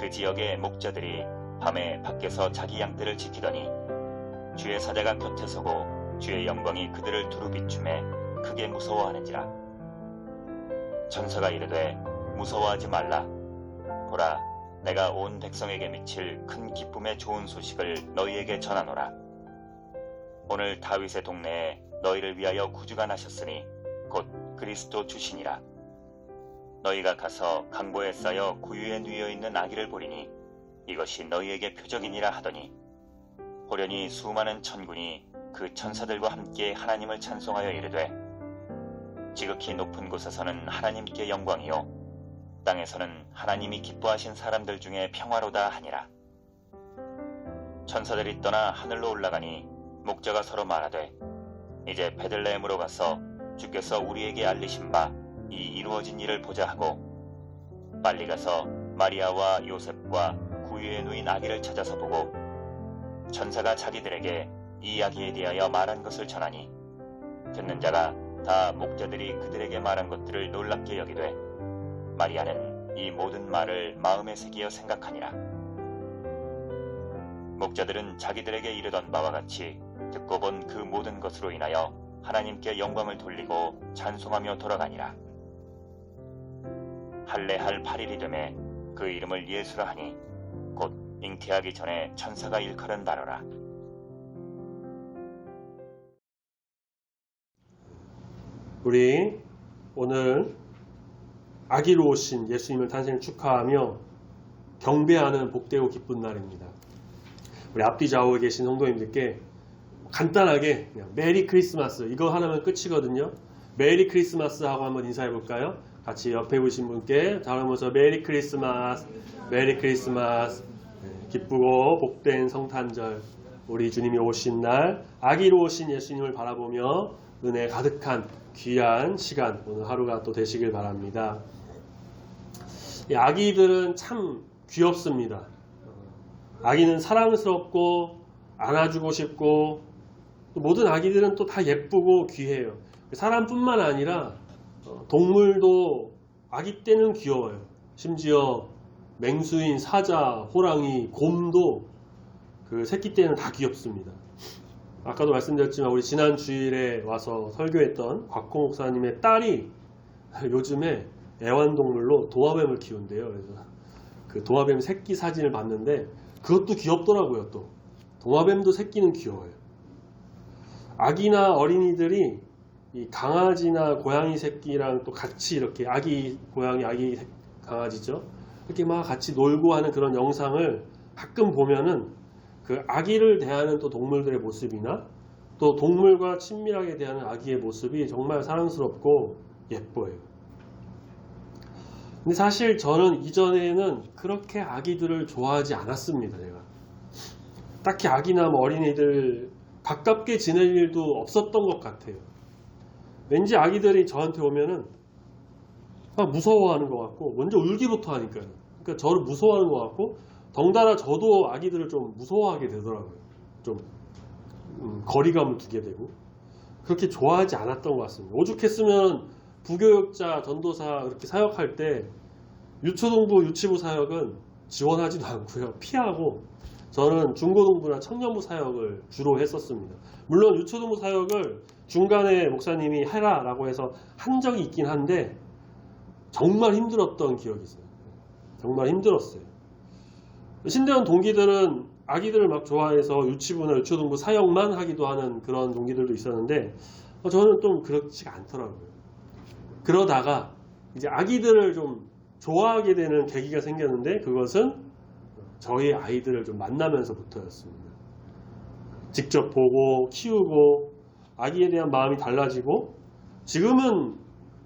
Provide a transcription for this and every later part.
그 지역의 목자들이 밤에 밖에서 자기 양떼를 지키더니 주의 사자가 곁에 서고 주의 영광이 그들을 두루 비춤에 크게 무서워하는지라. 천사가 이르되 무서워하지 말라. 보라, 내가 온 백성에게 미칠 큰 기쁨의 좋은 소식을 너희에게 전하노라. 오늘 다윗의 동네에 너희를 위하여 구주가 나셨으니 곧 그리스도 주시니라. 너희가 가서 강보에 쌓여 구유에 누워 있는 아기를 보리니 이것이 너희에게 표적이니라 하더니 호련히 수많은 천군이 그 천사들과 함께 하나님을 찬송하여 이르되 지극히 높은 곳에서는 하나님께 영광이요 땅에서는 하나님이 기뻐하신 사람들 중에 평화로다 하니라. 천사들이 떠나 하늘로 올라가니 목자가 서로 말하되 이제 베들레헴으로 가서 주께서 우리에게 알리신 바 이 이루어진 일을 보자 하고 빨리 가서 마리아와 요셉과 구유에 누인 아기를 찾아서 보고 천사가 자기들에게 이 아기에 대하여 말한 것을 전하니 듣는 자가 다 목자들이 그들에게 말한 것들을 놀랍게 여기되 마리아는 이 모든 말을 마음에 새기어 생각하니라. 목자들은 자기들에게 이르던 바와 같이 듣고 본 그 모든 것으로 인하여 하나님께 영광을 돌리고 찬송하며 돌아가니라. 할례할 8일이 되매 그 이름을 예수라 하니 곧 잉태하기 전에 천사가 일컬은 바로라. 우리 오늘 아기로 오신 예수님을 탄생을 축하하며 경배하는 복되고 기쁜 날입니다. 우리 앞뒤 좌우에 계신 성도님들께 간단하게 그냥 메리 크리스마스 이거 하나면 끝이거든요. 메리 크리스마스 하고 한번 인사해 볼까요? 같이 옆에 보신 분께 다음으로서 메리 크리스마스, 메리 크리스마스. 기쁘고 복된 성탄절, 우리 주님이 오신 날 아기로 오신 예수님을 바라보며 은혜 가득한 귀한 시간 오늘 하루가 또 되시길 바랍니다. 이 아기들은 참 귀엽습니다. 아기는 사랑스럽고 안아주고 싶고 또 모든 아기들은 또 다 예쁘고 귀해요. 사람뿐만 아니라 동물도 아기 때는 귀여워요. 심지어 맹수인 사자, 호랑이, 곰도 그 새끼 때는 다 귀엽습니다. 아까도 말씀드렸지만 우리 지난 주일에 와서 설교했던 곽호 목사님의 딸이 요즘에 애완동물로 도마뱀을 키운대요. 그래서 그 도마뱀 새끼 사진을 봤는데 그것도 귀엽더라고요. 또 도마뱀도 새끼는 귀여워요. 아기나 어린이들이 이 강아지나 고양이 새끼랑 또 같이 이렇게 아기 고양이 아기 강아지죠. 이렇게 막 같이 놀고 하는 그런 영상을 가끔 보면은 그 아기를 대하는 또 동물들의 모습이나 또 동물과 친밀하게 대하는 아기의 모습이 정말 사랑스럽고 예뻐요. 근데 사실 저는 이전에는 그렇게 아기들을 좋아하지 않았습니다. 제가 딱히 아기나 뭐 어린이들 가깝게 지낼 일도 없었던 것 같아요. 왠지 아기들이 저한테 오면은 막 무서워하는 것 같고 먼저 울기부터 하니까요. 그러니까 저를 무서워하는 것 같고 덩달아 저도 아기들을 좀 무서워하게 되더라고요. 좀 거리감을 두게 되고 그렇게 좋아하지 않았던 것 같습니다. 오죽했으면 부교육자 전도사 이렇게 사역할 때 유초동부 유치부 사역은 지원하지도 않고요. 피하고 저는 중고동부나 청년부 사역을 주로 했었습니다. 물론 유초동부 사역을 중간에 목사님이 해라 라고 해서 한 적이 있긴 한데 정말 힘들었던 기억이 있어요. 정말 힘들었어요. 신대원 동기들은 아기들을 막 좋아해서 유치부나 유초동부 사역만 하기도 하는 그런 동기들도 있었는데 저는 좀 그렇지가 않더라고요. 그러다가 이제 아기들을 좀 좋아하게 되는 계기가 생겼는데 그것은 저희 아이들을 좀 만나면서부터였습니다. 직접 보고 키우고 아기에 대한 마음이 달라지고 지금은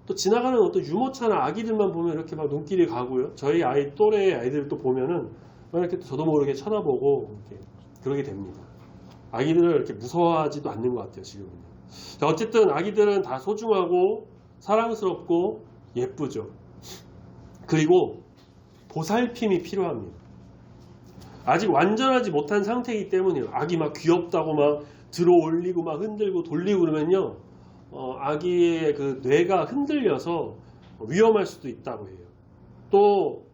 또 지나가는 어떤 유모차나 아기들만 보면 이렇게 막 눈길이 가고요. 저희 아이 또래 아이들 또 보면은 이렇게 저도 모르게 쳐다보고 이렇게 그러게 됩니다. 아기들을 이렇게 무서워하지도 않는 것 같아요. 지금은. 자, 어쨌든 아기들은 다 소중하고 사랑스럽고 예쁘죠. 그리고 보살핌이 필요합니다. 아직 완전하지 못한 상태이기 때문이에요. 아기 막 귀엽다고 막 들어 올리고 막 흔들고 돌리고 그러면요. 아기의 그 뇌가 흔들려서 위험할 수도 있다고 해요. 또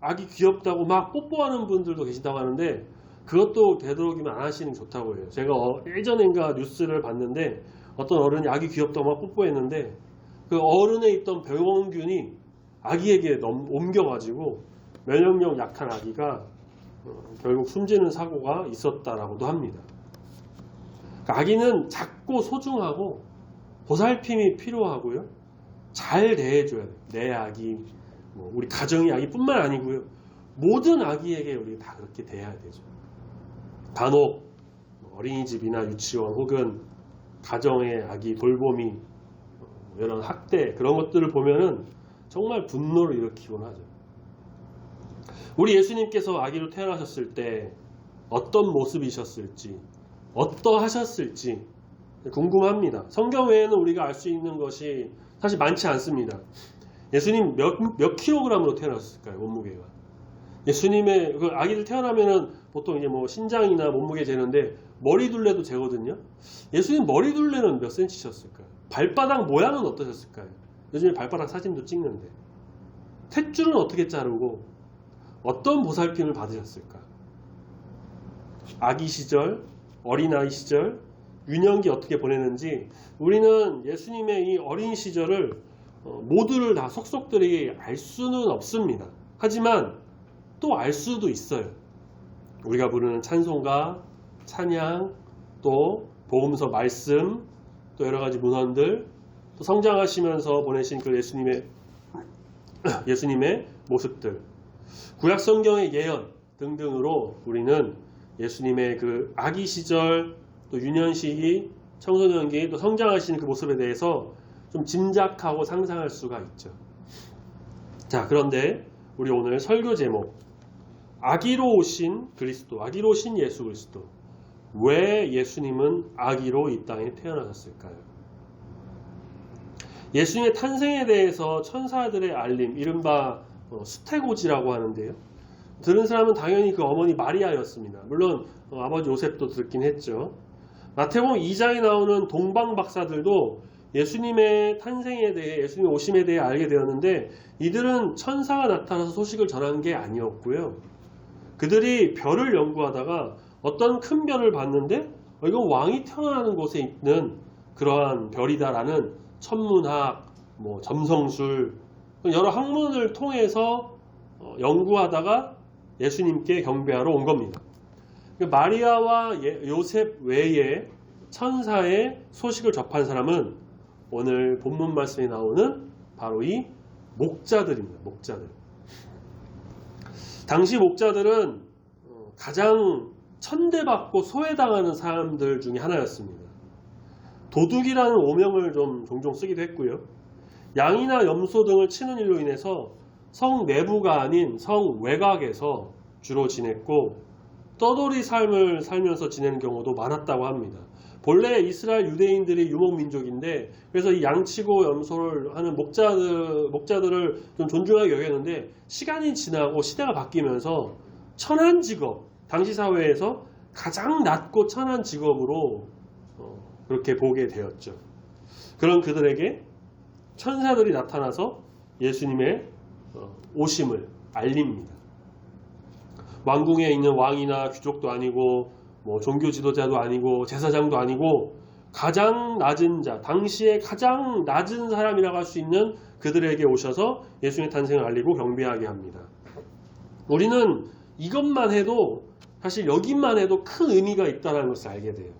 아기 귀엽다고 막 뽀뽀하는 분들도 계시다고 하는데 그것도 되도록이면 안 하시는 게 좋다고 해요. 제가 예전인가 뉴스를 봤는데 어떤 어른이 아기 귀엽다고 막 뽀뽀했는데 그 어른에 있던 병원균이 아기에게 옮겨가지고 면역력 약한 아기가 결국 숨지는 사고가 있었다라고도 합니다. 그러니까 아기는 작고 소중하고 보살핌이 필요하고요. 잘 대해줘야 돼요. 내 아기, 우리 가정의 아기뿐만 아니고요. 모든 아기에게 우리가 다 그렇게 대해야 되죠. 간혹 어린이집이나 유치원 혹은 가정의 아기 돌보미 이런 학대 그런 것들을 보면은 정말 분노를 일으키곤 하죠. 우리 예수님께서 아기로 태어나셨을 때 어떤 모습이셨을지 어떠하셨을지 궁금합니다. 성경 외에는 우리가 알 수 있는 것이 사실 많지 않습니다. 예수님 몇 킬로그램으로 태어났을까요? 몸무게가. 예수님의 그 아기들 태어나면은 보통 이제 뭐 신장이나 몸무게 재는데 머리 둘레도 재거든요. 예수님 머리 둘레는 몇 센치셨을까요? 발바닥 모양은 어떠셨을까요? 요즘에 발바닥 사진도 찍는데 탯줄은 어떻게 자르고 어떤 보살핌을 받으셨을까? 아기 시절, 어린아이 시절, 유년기 어떻게 보내는지 우리는 예수님의 이 어린 시절을 모두를 다 속속들이 알 수는 없습니다. 하지만 또 알 수도 있어요. 우리가 부르는 찬송가, 찬양, 또 복음서 말씀, 또 여러 가지 문헌들, 또 성장하시면서 보내신 그 예수님의 모습들, 구약 성경의 예언 등등으로 우리는 예수님의 그 아기 시절, 또 유년 시기, 청소년기, 또 성장하시는 그 모습에 대해서 좀 짐작하고 상상할 수가 있죠. 자, 그런데 우리 오늘 설교 제목 아기로 오신 그리스도, 아기로 오신 예수 그리스도. 왜 예수님은 아기로 이 땅에 태어나셨을까요? 예수님의 탄생에 대해서 천사들의 알림, 이른바 수태고지라고 하는데요. 들은 사람은 당연히 그 어머니 마리아였습니다. 물론 아버지 요셉도 듣긴 했죠. 마태복음 2장에 나오는 동방박사들도 예수님의 탄생에 대해, 예수님의 오심에 대해 알게 되었는데 이들은 천사가 나타나서 소식을 전한 게 아니었고요. 그들이 별을 연구하다가 어떤 큰 별을 봤는데 이건 왕이 태어나는 곳에 있는 그러한 별이다라는 천문학, 점성술, 여러 학문을 통해서 연구하다가 예수님께 경배하러 온 겁니다. 마리아와 요셉 외에 천사의 소식을 접한 사람은 오늘 본문 말씀에 나오는 바로 이 목자들입니다. 목자들. 당시 목자들은 가장 천대받고 소외당하는 사람들 중에 하나였습니다. 도둑이라는 오명을 좀 종종 쓰기도 했고요. 양이나 염소 등을 치는 일로 인해서 성 내부가 아닌 성 외곽에서 주로 지냈고 떠돌이 삶을 살면서 지내는 경우도 많았다고 합니다. 본래 이스라엘 유대인들이 유목민족인데 그래서 이 양치고 염소를 하는 목자들을 좀 존중하게 여겼는데 시간이 지나고 시대가 바뀌면서 천한 직업, 당시 사회에서 가장 낮고 천한 직업으로 그렇게 보게 되었죠. 그런 그들에게 천사들이 나타나서 예수님의 오심을 알립니다. 왕궁에 있는 왕이나 귀족도 아니고 종교 지도자도 아니고 제사장도 아니고 가장 낮은 자, 당시에 가장 낮은 사람이라고 할 수 있는 그들에게 오셔서 예수님의 탄생을 알리고 경배하게 합니다. 우리는 이것만 해도 사실 여기만 해도 큰 의미가 있다는 것을 알게 돼요.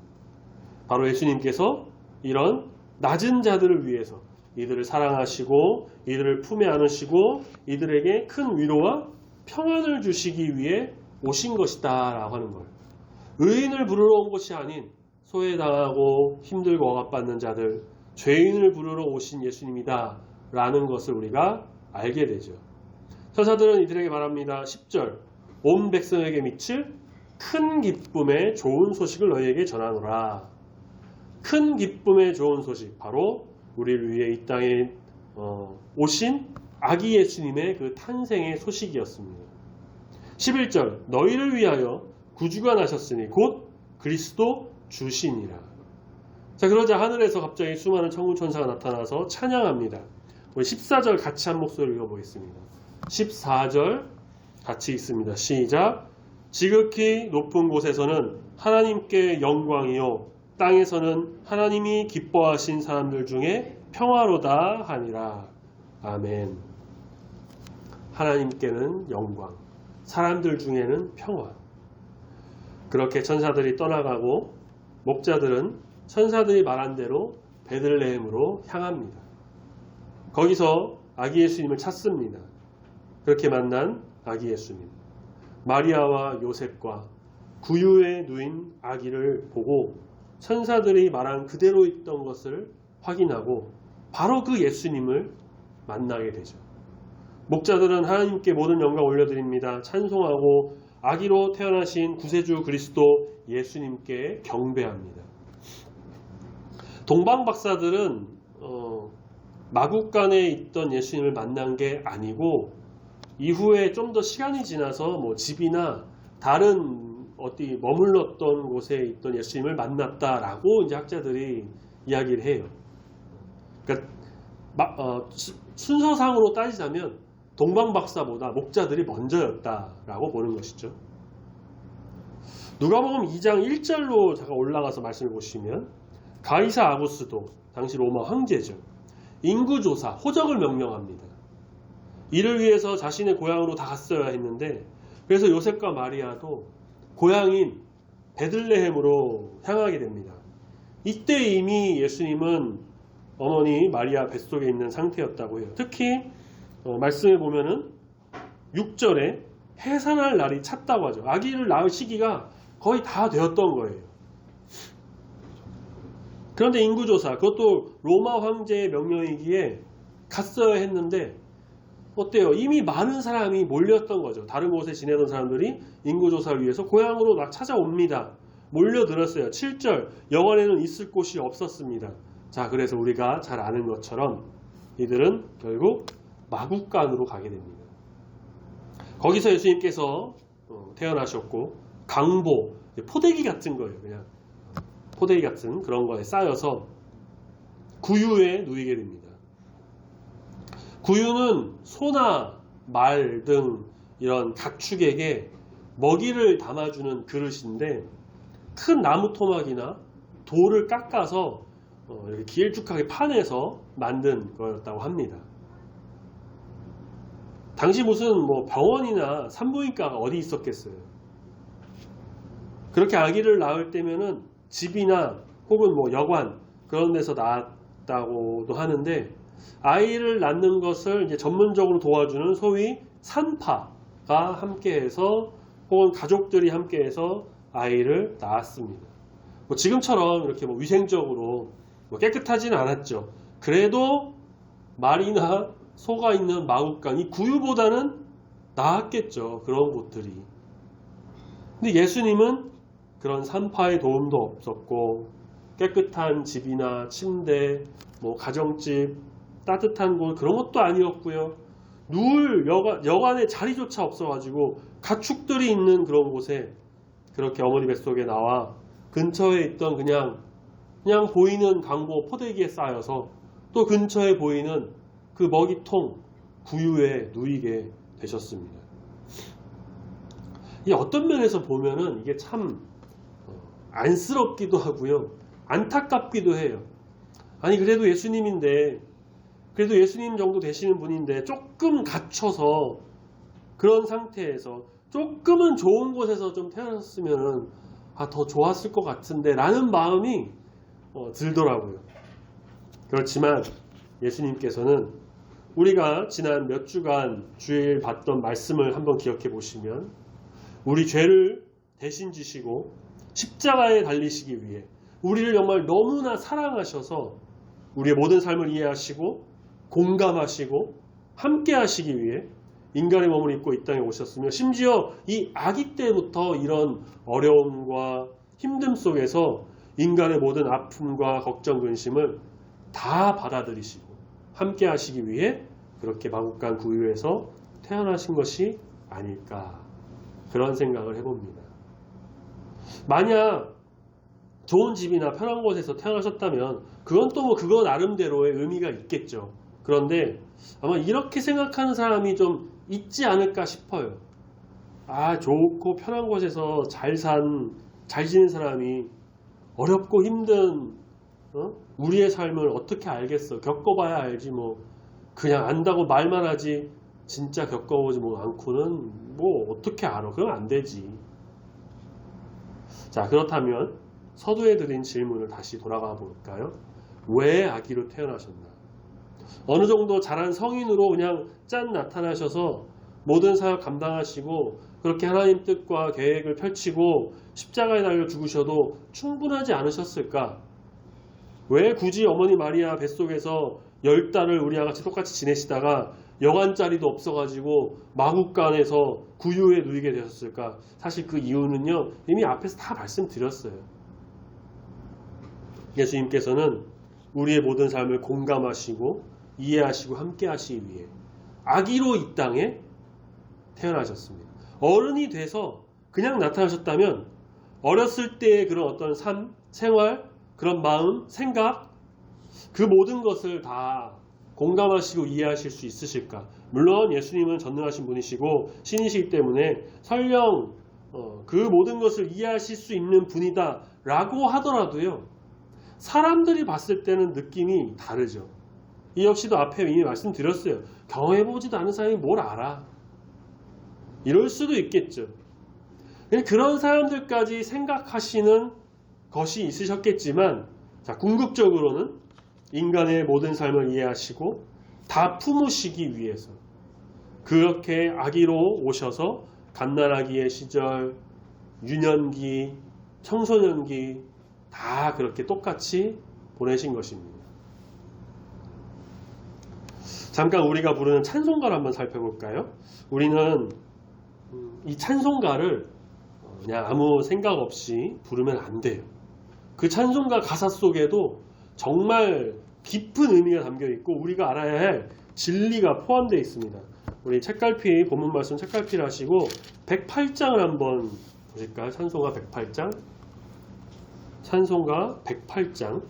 바로 예수님께서 이런 낮은 자들을 위해서 이들을 사랑하시고 이들을 품에 안으시고 이들에게 큰 위로와 평안을 주시기 위해 오신 것이다 라고 하는 걸. 의인을 부르러 온 것이 아닌 소외당하고 힘들고 억압받는 자들, 죄인을 부르러 오신 예수님이다 라는 것을 우리가 알게 되죠. 천사들은 이들에게 말합니다. 10절 온 백성에게 미칠 큰 기쁨의 좋은 소식을 너희에게 전하노라. 큰 기쁨의 좋은 소식, 바로 우리를 위해 이 땅에 오신 아기 예수님의 그 탄생의 소식이었습니다. 11절 너희를 위하여 구주가 나셨으니 곧 그리스도 주시니라. 자, 그러자 하늘에서 갑자기 수많은 천군 천사가 나타나서 찬양합니다. 우리 14절 같이 한 목소리 읽어보겠습니다. 14절 같이 읽습니다. 시작. 지극히 높은 곳에서는 하나님께 영광이요 땅에서는 하나님이 기뻐하신 사람들 중에 평화로다 하니라. 아멘. 하나님께는 영광, 사람들 중에는 평화. 그렇게 천사들이 떠나가고 목자들은 천사들이 말한 대로 베들레헴으로 향합니다. 거기서 아기 예수님을 찾습니다. 그렇게 만난 아기 예수님. 마리아와 요셉과 구유에 누인 아기를 보고 천사들이 말한 그대로 있던 것을 확인하고 바로 그 예수님을 만나게 되죠. 목자들은 하나님께 모든 영광 올려드립니다. 찬송하고 아기로 태어나신 구세주 그리스도 예수님께 경배합니다. 동방 박사들은 마국간에 있던 예수님을 만난 게 아니고 이후에 좀 더 시간이 지나서 뭐 집이나 다른 어디 머물렀던 곳에 있던 예수님을 만났다라고 이제 학자들이 이야기를 해요. 그러니까 순서상으로 따지자면 동방 박사보다 목자들이 먼저였다라고 보는 것이죠. 누가복음 2장 1절로 잠깐 올라가서 말씀을 보시면 가이사 아구스도 당시 로마 황제죠. 인구조사, 호적을 명령합니다. 이를 위해서 자신의 고향으로 다 갔어야 했는데 그래서 요셉과 마리아도 고향인 베들레헴으로 향하게 됩니다. 이때 이미 예수님은 어머니 마리아 뱃속에 있는 상태였다고 해요. 특히 말씀해 보면은 6절에 해산할 날이 찼다고 하죠. 아기를 낳을 시기가 거의 다 되었던 거예요. 그런데 인구조사, 그것도 로마 황제의 명령이기에 갔어야 했는데 어때요? 이미 많은 사람이 몰렸던 거죠. 다른 곳에 지내던 사람들이 인구조사를 위해서 고향으로 찾아옵니다. 몰려들었어요. 7절, 영원에는 있을 곳이 없었습니다. 자, 그래서 우리가 잘 아는 것처럼 이들은 결국 마국간으로 가게 됩니다. 거기서 예수님께서 태어나셨고 강보, 포대기 같은 거예요. 그냥 포대기 같은 그런 거에 쌓여서 구유에 누이게 됩니다. 구유는 소나 말 등 이런 가축에게 먹이를 담아주는 그릇인데 큰 나무 토막이나 돌을 깎아서 이렇게 길쭉하게 파내서 만든 거였다고 합니다. 당시 무슨 뭐 병원이나 산부인과가 어디 있었겠어요. 그렇게 아기를 낳을 때면은 집이나 혹은 뭐 여관 그런 데서 낳았다고도 하는데 아이를 낳는 것을 이제 전문적으로 도와주는 소위 산파가 함께해서 혹은 가족들이 함께해서 아이를 낳았습니다. 뭐 지금처럼 이렇게 뭐 위생적으로 뭐 깨끗하지는 않았죠. 그래도 말이나 소가 있는 마국간이 구유보다는 나았겠죠. 그런 곳들이. 근데 예수님은 그런 산파의 도움도 없었고 깨끗한 집이나 침대, 뭐 가정집, 따뜻한 곳 그런 것도 아니었고요. 누울 여관에 자리조차 없어가지고 가축들이 있는 그런 곳에 그렇게 어머니 뱃속에 나와 근처에 있던 그냥 보이는 강보 포대기에 쌓여서 또 근처에 보이는 그 먹이통 구유에 누이게 되셨습니다. 이 어떤 면에서 보면은 이게 참 안쓰럽기도 하고요. 안타깝기도 해요. 아니 그래도 예수님인데 그래도 예수님 정도 되시는 분인데 조금 갇혀서 그런 상태에서 조금은 좋은 곳에서 좀 태어났으면 더 좋았을 것 같은데 라는 마음이 들더라고요. 그렇지만 예수님께서는 우리가 지난 몇 주간 주일 봤던 말씀을 한번 기억해 보시면 우리 죄를 대신 지시고 십자가에 달리시기 위해 우리를 정말 너무나 사랑하셔서 우리의 모든 삶을 이해하시고 공감하시고 함께 하시기 위해 인간의 몸을 입고 이 땅에 오셨으며 심지어 이 아기 때부터 이런 어려움과 힘듦 속에서 인간의 모든 아픔과 걱정 근심을 다 받아들이시고 함께 하시기 위해 그렇게 마국간 구유에서 태어나신 것이 아닐까 그런 생각을 해봅니다. 만약 좋은 집이나 편한 곳에서 태어나셨다면 그건 또 뭐 그거 나름대로의 의미가 있겠죠. 그런데 아마 이렇게 생각하는 사람이 좀 있지 않을까 싶어요. 좋고 편한 곳에서 잘 지낸 사람이 어렵고 힘든 우리의 삶을 어떻게 알겠어? 겪어봐야 알지 뭐. 그냥 안다고 말만 하지 진짜 겪어보지 않고는 어떻게 알아? 그건 안 되지. 자, 그렇다면 서두에 드린 질문을 다시 돌아가 볼까요? 왜 아기로 태어나셨나? 어느 정도 자란 성인으로 그냥 짠 나타나셔서 모든 사역 감당하시고 그렇게 하나님 뜻과 계획을 펼치고 십자가에 달려 죽으셔도 충분하지 않으셨을까? 왜 굳이 어머니 마리아 뱃속에서 10달을 우리와 같이 똑같이 지내시다가 여관자리도 없어가지고 마국간에서 구유에 누이게 되셨을까? 사실 그 이유는요, 이미 앞에서 다 말씀드렸어요. 예수님께서는 우리의 모든 삶을 공감하시고 이해하시고 함께 하시기 위해 아기로 이 땅에 태어나셨습니다. 어른이 돼서 그냥 나타나셨다면 어렸을 때의 그런 어떤 삶, 생활, 그런 마음, 생각, 그 모든 것을 다 공감하시고 이해하실 수 있으실까? 물론 예수님은 전능하신 분이시고 신이시기 때문에 설령 그 모든 것을 이해하실 수 있는 분이다 라고 하더라도요, 사람들이 봤을 때는 느낌이 다르죠. 이 역시도 앞에 이미 말씀드렸어요. 경험해보지도 않은 사람이 뭘 알아? 이럴 수도 있겠죠. 그런 사람들까지 생각하시는 것이 있으셨겠지만, 자, 궁극적으로는 인간의 모든 삶을 이해하시고 다 품으시기 위해서 그렇게 아기로 오셔서 갓난아기의 시절, 유년기, 청소년기 다 그렇게 똑같이 보내신 것입니다. 잠깐 우리가 부르는 찬송가를 한번 살펴볼까요? 우리는 이 찬송가를 그냥 아무 생각 없이 부르면 안 돼요. 그 찬송가 가사 속에도 정말 깊은 의미가 담겨 있고 우리가 알아야 할 진리가 포함되어 있습니다. 우리 책갈피, 본문 말씀 책갈피를 하시고 108장을 한번 보실까요? 찬송가 108장. 찬송가 108장.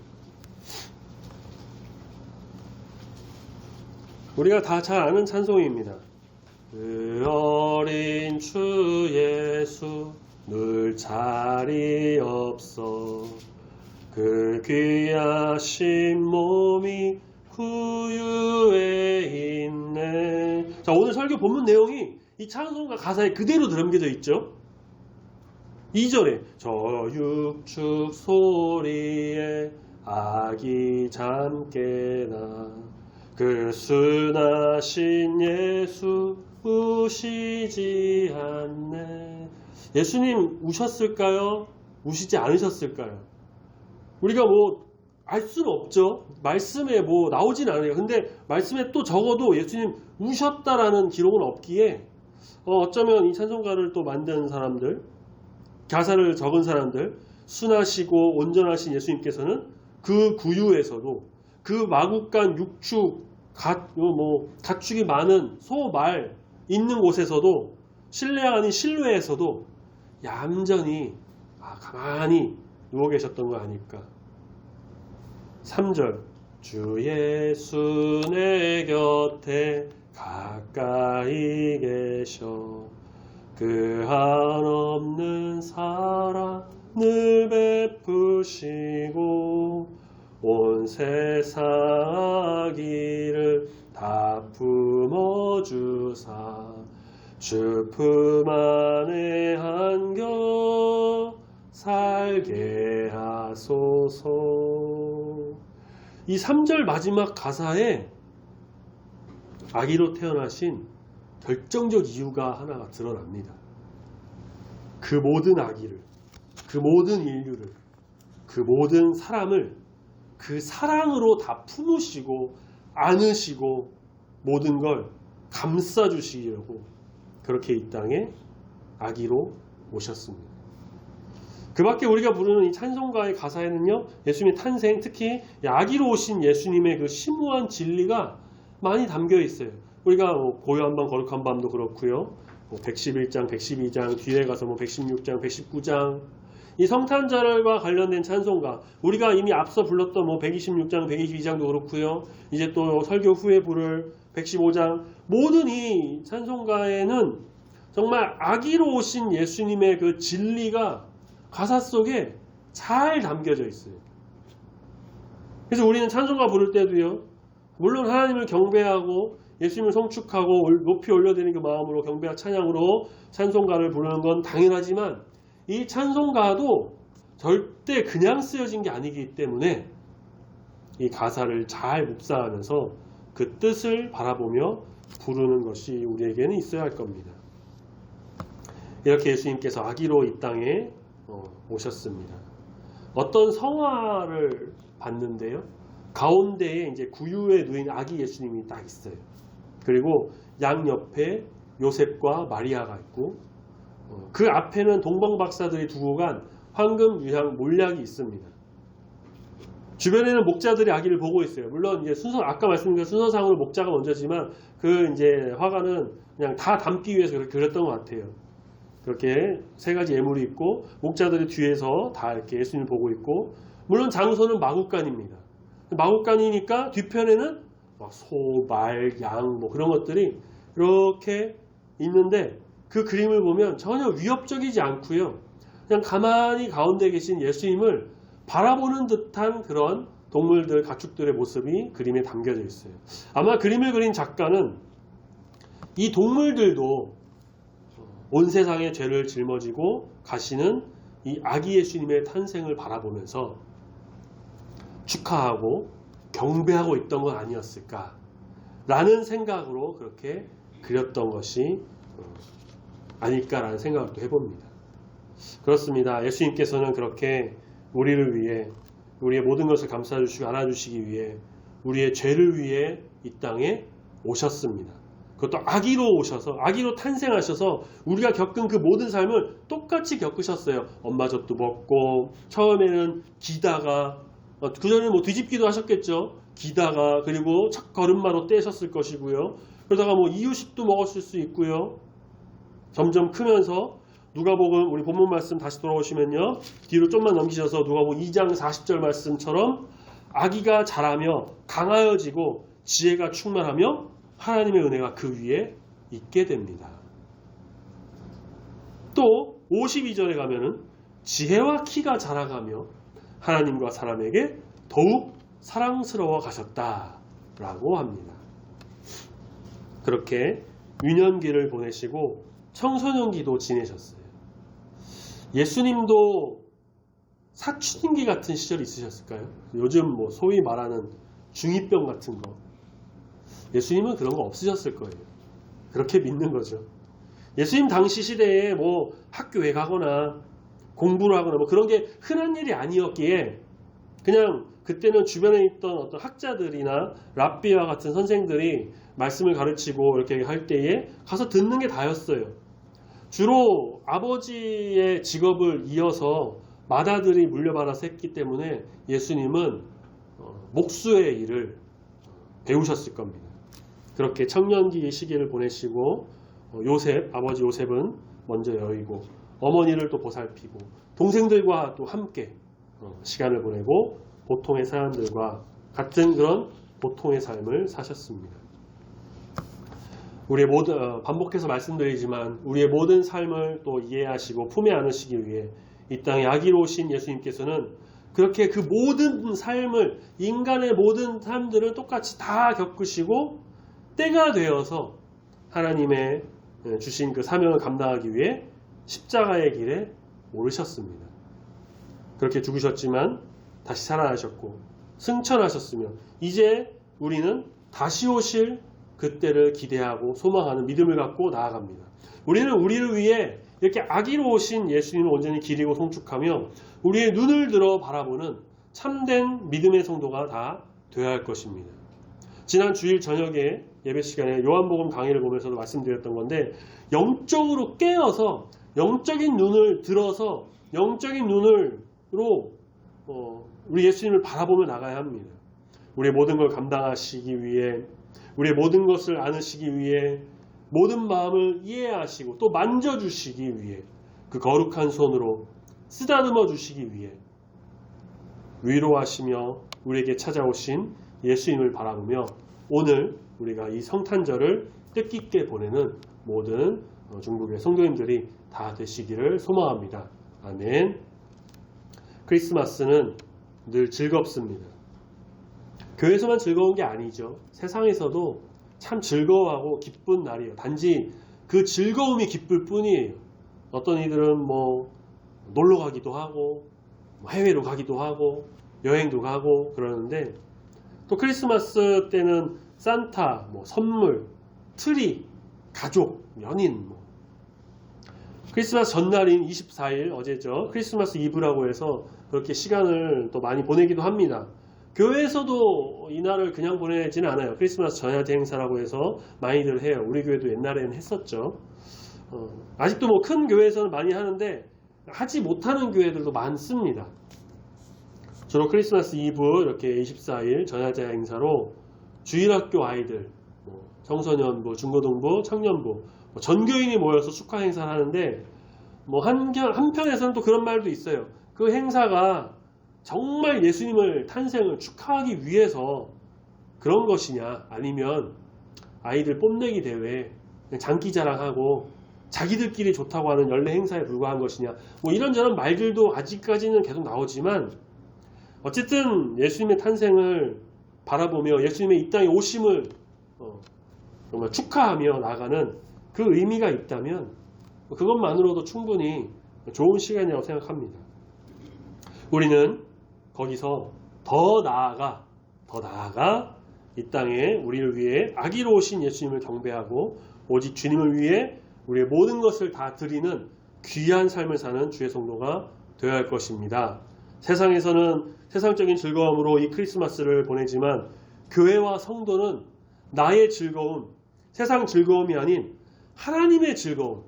우리가 다 잘 아는 찬송입니다. 그 어린 주 예수 늘 자리 없어 그 귀하신 몸이 구유에 있네. 자, 오늘 설교 본문 내용이 이 찬송가 가사에 그대로 담겨져 있죠. 2절에 저 육축 소리에 아기 잠 깨나 그 순하신 예수 우시지 않네. 예수님 우셨을까요? 우시지 않으셨을까요? 우리가 알 수는 없죠. 말씀에 나오진 않아요. 근데 말씀에 또 적어도 예수님 우셨다라는 기록은 없기에 어쩌면 이 찬송가를 또 만든 사람들, 가사를 적은 사람들, 순하시고 온전하신 예수님께서는 그 구유에서도 그 마국간 육축, 가축이 많은 소, 말 있는 곳에서도 실내 아닌 실외에서도 얌전히 가만히 누워 계셨던 거 아닐까. 3절 주 예수 내 곁에 가까이 계셔 그 한없는 사랑을 베푸시고 온 세상 아기를 다 품어주사 주 품 안에 안겨 살게 하소서. 이 3절 마지막 가사에 아기로 태어나신 결정적 이유가 하나가 드러납니다. 그 모든 아기를, 그 모든 인류를, 그 모든 사람을 그 사랑으로 다 품으시고 안으시고 모든 걸 감싸주시려고 그렇게 이 땅에 아기로 오셨습니다. 그 밖에 우리가 부르는 이 찬송가의 가사에는요, 예수님의 탄생, 특히 아기로 오신 예수님의 그 심오한 진리가 많이 담겨 있어요. 우리가 고요한 밤 거룩한 밤도 그렇고요, 111장, 112장, 뒤에 가서 116장, 119장, 이 성탄절과 관련된 찬송가, 우리가 이미 앞서 불렀던 126장, 122장도 그렇고요, 이제 또 설교 후에 부를 115장, 모든 이 찬송가에는 정말 아기로 오신 예수님의 그 진리가 가사 속에 잘 담겨져 있어요. 그래서 우리는 찬송가 부를 때도요, 물론 하나님을 경배하고 예수님을 성축하고 높이 올려드리는 그 마음으로 경배와 찬양으로 찬송가를 부르는 건 당연하지만 이 찬송가도 절대 그냥 쓰여진 게 아니기 때문에 이 가사를 잘 묵상하면서 그 뜻을 바라보며 부르는 것이 우리에게는 있어야 할 겁니다. 이렇게 예수님께서 아기로 이 땅에 오셨습니다. 어떤 성화를 봤는데요, 가운데에 이제 구유에 누인 아기 예수님이 딱 있어요. 그리고 양 옆에 요셉과 마리아가 있고 그 앞에는 동방박사들이 두고 간 황금 유향 몰약이 있습니다. 주변에는 목자들이 아기를 보고 있어요. 물론 이제 순서, 아까 말씀드린 순서상으로 목자가 먼저지만 그 이제 화가는 그냥 다 담기 위해서 그렇게 그렸던 것 같아요. 그렇게 세 가지 예물이 있고 목자들이 뒤에서 다 이렇게 예수님을 보고 있고, 물론 장소는 마구간입니다. 마구간이니까 뒤편에는 막 소, 말, 양 뭐 그런 것들이 이렇게 있는데 그 그림을 보면 전혀 위협적이지 않고요. 그냥 가만히 가운데 계신 예수님을 바라보는 듯한 그런 동물들, 가축들의 모습이 그림에 담겨져 있어요. 아마 그림을 그린 작가는 이 동물들도 온 세상의 죄를 짊어지고 가시는 이 아기 예수님의 탄생을 바라보면서 축하하고 경배하고 있던 건 아니었을까 라는 생각으로 그렇게 그렸던 것이 아닐까라는 생각을 또 해봅니다. 그렇습니다. 예수님께서는 그렇게 우리를 위해, 우리의 모든 것을 감싸주시고 안아주시기 위해, 우리의 죄를 위해 이 땅에 오셨습니다. 그것도 아기로 오셔서, 아기로 탄생하셔서 우리가 겪은 그 모든 삶을 똑같이 겪으셨어요. 엄마 젖도 먹고, 처음에는 기다가, 그전에 뭐 뒤집기도 하셨겠죠. 기다가, 그리고 첫 걸음마로 떼셨을 것이고요. 그러다가 뭐 이유식도 먹었을 수 있고요. 점점 크면서 누가복음, 우리 본문 말씀 다시 돌아오시면요, 뒤로 좀만 넘기셔서 누가복음 2장 40절 말씀처럼 아기가 자라며 강하여지고 지혜가 충만하며 하나님의 은혜가 그 위에 있게 됩니다. 또 52절에 가면은 지혜와 키가 자라가며 하나님과 사람에게 더욱 사랑스러워 가셨다라고 합니다. 그렇게 유년기를 보내시고 청소년기도 지내셨어요. 예수님도 사춘기 같은 시절이 있으셨을까요? 요즘 뭐 소위 말하는 중2병 같은 거. 예수님은 그런 거 없으셨을 거예요. 그렇게 믿는 거죠. 예수님 당시 시대에 뭐 학교에 가거나 공부를 하거나 뭐 그런 게 흔한 일이 아니었기에 그냥 그때는 주변에 있던 어떤 학자들이나 랍비와 같은 선생들이 말씀을 가르치고 이렇게 할 때에 가서 듣는 게 다였어요. 주로 아버지의 직업을 이어서 맏아들이 물려받아서 했기 때문에 예수님은 목수의 일을 배우셨을 겁니다. 그렇게 청년기 시기를 보내시고 요셉, 아버지 요셉은 먼저 여의고 어머니를 또 보살피고 동생들과 또 함께 시간을 보내고 보통의 사람들과 같은 그런 보통의 삶을 사셨습니다. 우리의 모든, 반복해서 말씀드리지만 우리의 모든 삶을 또 이해하시고 품에 안으시기 위해 이 땅에 아기로 오신 예수님께서는 그렇게 그 모든 삶을, 인간의 모든 삶들을 똑같이 다 겪으시고 때가 되어서 하나님의 주신 그 사명을 감당하기 위해 십자가의 길에 오르셨습니다. 그렇게 죽으셨지만 다시 살아나셨고 승천하셨으며 이제 우리는 다시 오실 그때를 기대하고 소망하는 믿음을 갖고 나아갑니다. 우리는 우리를 위해 이렇게 아기로 오신 예수님을 온전히 기리고 송축하며 우리의 눈을 들어 바라보는 참된 믿음의 성도가 다 되어야 할 것입니다. 지난 주일 저녁에 예배 시간에 요한복음 강의를 보면서도 말씀드렸던 건데, 영적으로 깨어서 영적인 눈을 들어서 영적인 눈으로 우리 예수님을 바라보며 나가야 합니다. 우리의 모든 걸 감당하시기 위해, 우리의 모든 것을 안으시기 위해, 모든 마음을 이해하시고 또 만져주시기 위해, 그 거룩한 손으로 쓰다듬어 주시기 위해 위로하시며 우리에게 찾아오신 예수님을 바라보며 오늘 우리가 이 성탄절을 뜻깊게 보내는 모든 중국의 성도님들이 다 되시기를 소망합니다. 아멘. 크리스마스는 늘 즐겁습니다. 교회에서만 즐거운 게 아니죠. 세상에서도 참 즐거워하고 기쁜 날이에요. 단지 그 즐거움이 기쁠 뿐이에요. 어떤 이들은 놀러 가기도 하고 해외로 가기도 하고 여행도 가고 그러는데, 또 크리스마스 때는 산타, 선물, 트리, 가족, 연인, 크리스마스 전날인 24일 어제죠. 크리스마스 이브라고 해서 그렇게 시간을 또 많이 보내기도 합니다. 교회에서도 이날을 그냥 보내지는 않아요. 크리스마스 전야제 행사라고 해서 많이들 해요. 우리 교회도 옛날에는 했었죠. 아직도 큰 교회에서는 많이 하는데 하지 못하는 교회들도 많습니다. 주로 크리스마스 이브 이렇게 24일 전야제 행사로 주일학교 아이들, 청소년부, 중고등부, 청년부, 전교인이 모여서 축하 행사를 하는데, 한편에서는 또 그런 말도 있어요. 그 행사가 정말 예수님을 탄생을 축하하기 위해서 그런 것이냐, 아니면 아이들 뽐내기 대회, 장기자랑하고 자기들끼리 좋다고 하는 연례 행사에 불과한 것이냐, 이런저런 말들도 아직까지는 계속 나오지만, 어쨌든 예수님의 탄생을 바라보며 예수님의 이 땅에 오심을 정말 축하하며 나가는 그 의미가 있다면 그것만으로도 충분히 좋은 시간이라고 생각합니다. 우리는 거기서 더 나아가 이 땅에 우리를 위해 아기로 오신 예수님을 경배하고 오직 주님을 위해 우리의 모든 것을 다 드리는 귀한 삶을 사는 주의 성도가 되어야 할 것입니다. 세상에서는 세상적인 즐거움으로 이 크리스마스를 보내지만 교회와 성도는 나의 즐거움, 세상 즐거움이 아닌 하나님의 즐거움,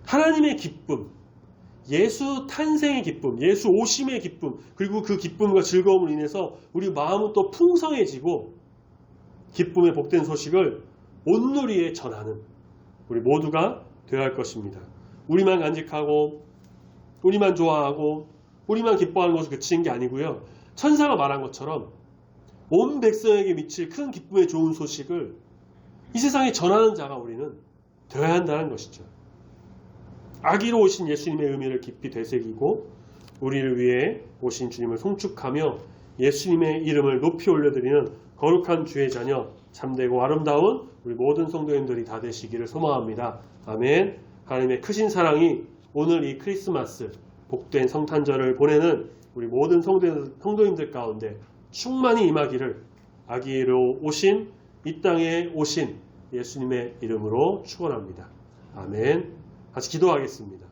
하나님의 기쁨, 예수 탄생의 기쁨, 예수 오심의 기쁨, 그리고 그 기쁨과 즐거움을 인해서 우리 마음은 또 풍성해지고 기쁨의 복된 소식을 온누리에 전하는 우리 모두가 되어야 할 것입니다. 우리만 간직하고 우리만 좋아하고 우리만 기뻐하는 것을 그치는 게 아니고요. 천사가 말한 것처럼 온 백성에게 미칠 큰 기쁨의 좋은 소식을 이 세상에 전하는 자가 우리는 되어야 한다는 것이죠. 아기로 오신 예수님의 의미를 깊이 되새기고 우리를 위해 오신 주님을 송축하며 예수님의 이름을 높이 올려드리는 거룩한 주의 자녀, 참되고 아름다운 우리 모든 성도님들이 다 되시기를 소망합니다. 아멘. 하나님의 크신 사랑이 오늘 이 크리스마스 복된 성탄절을 보내는 우리 모든 성도님들 가운데 충만히 임하기를 아기로 오신 이 땅에 오신 예수님의 이름으로 축원합니다. 아멘. 같이 기도하겠습니다.